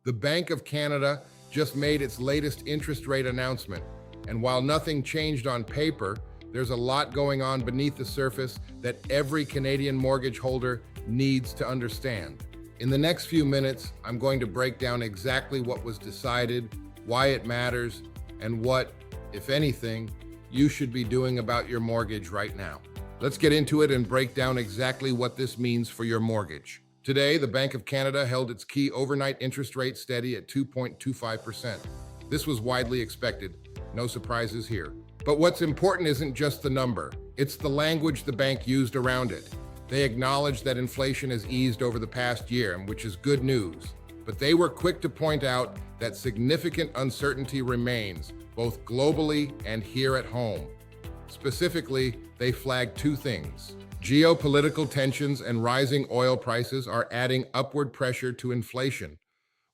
The Bank of Canada just made its latest interest rate announcement, and while nothing changed on paper, there's a lot going on beneath the surface that every Canadian mortgage holder needs to understand. In the next few minutes, I'm going to break down exactly what was decided, why it matters, and what, if anything, you should be doing about your mortgage right now. Let's get into it and break down exactly what this means for your mortgage. Today, the Bank of Canada held its key overnight interest rate steady at 2.25%. This was widely expected. No surprises here. But what's important isn't just the number. It's the language the bank used around it. They acknowledged that inflation has eased over the past year, which is good news. But they were quick to point out that significant uncertainty remains, both globally and here at home. Specifically, they flagged two things. Geopolitical tensions and rising oil prices are adding upward pressure to inflation,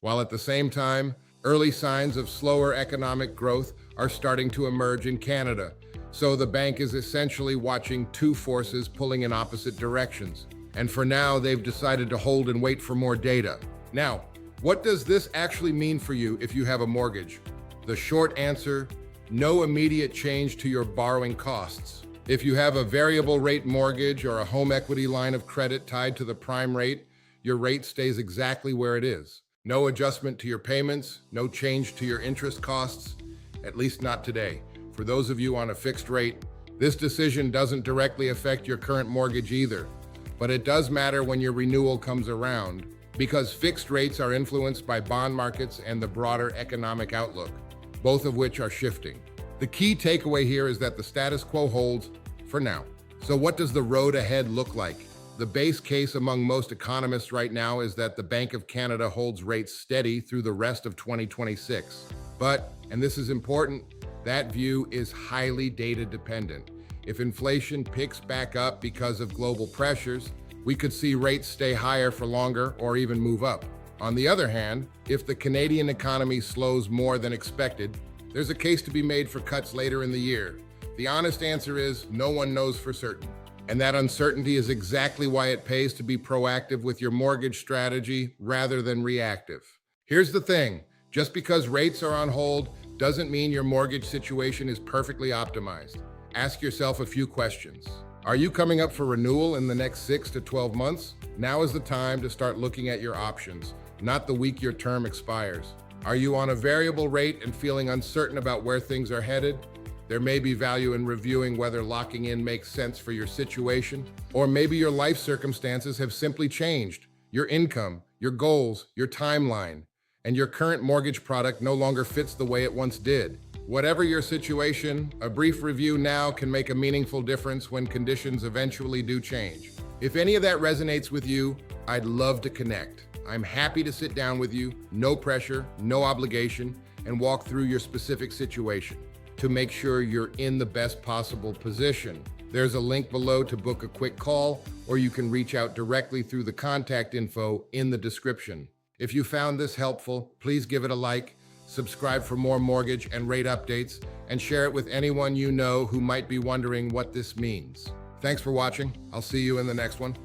while at the same time, early signs of slower economic growth are starting to emerge in Canada. So the bank is essentially watching two forces pulling in opposite directions. And for now, they've decided to hold and wait for more data. Now, what does this actually mean for you if you have a mortgage? The short answer, no immediate change to your borrowing costs. If you have a variable rate mortgage or a home equity line of credit tied to the prime rate, your rate stays exactly where it is. No adjustment to your payments, no change to your interest costs, at least not today. For those of you on a fixed rate, this decision doesn't directly affect your current mortgage either, but it does matter when your renewal comes around because fixed rates are influenced by bond markets and the broader economic outlook, both of which are shifting. The key takeaway here is that the status quo holds for now. So what does the road ahead look like? The base case among most economists right now is that the Bank of Canada holds rates steady through the rest of 2026. But, and this is important, that view is highly data dependent. If inflation picks back up because of global pressures, we could see rates stay higher for longer or even move up. On the other hand, if the Canadian economy slows more than expected, there's a case to be made for cuts later in the year. The honest answer is no one knows for certain. And that uncertainty is exactly why it pays to be proactive with your mortgage strategy rather than reactive. Here's the thing, just because rates are on hold doesn't mean your mortgage situation is perfectly optimized. Ask yourself a few questions. Are you coming up for renewal in the next 6 to 12 months? Now is the time to start looking at your options, not the week your term expires. Are you on a variable rate and feeling uncertain about where things are headed? There may be value in reviewing whether locking in makes sense for your situation, or maybe your life circumstances have simply changed. Your income, your goals, your timeline, and your current mortgage product no longer fits the way it once did. Whatever your situation, a brief review now can make a meaningful difference when conditions eventually do change. If any of that resonates with you, I'd love to connect. I'm happy to sit down with you, no pressure, no obligation, and walk through your specific situation to make sure you're in the best possible position. There's a link below to book a quick call, or you can reach out directly through the contact info in the description. If you found this helpful, please give it a like, subscribe for more mortgage and rate updates, and share it with anyone you know who might be wondering what this means. Thanks for watching. I'll see you in the next one.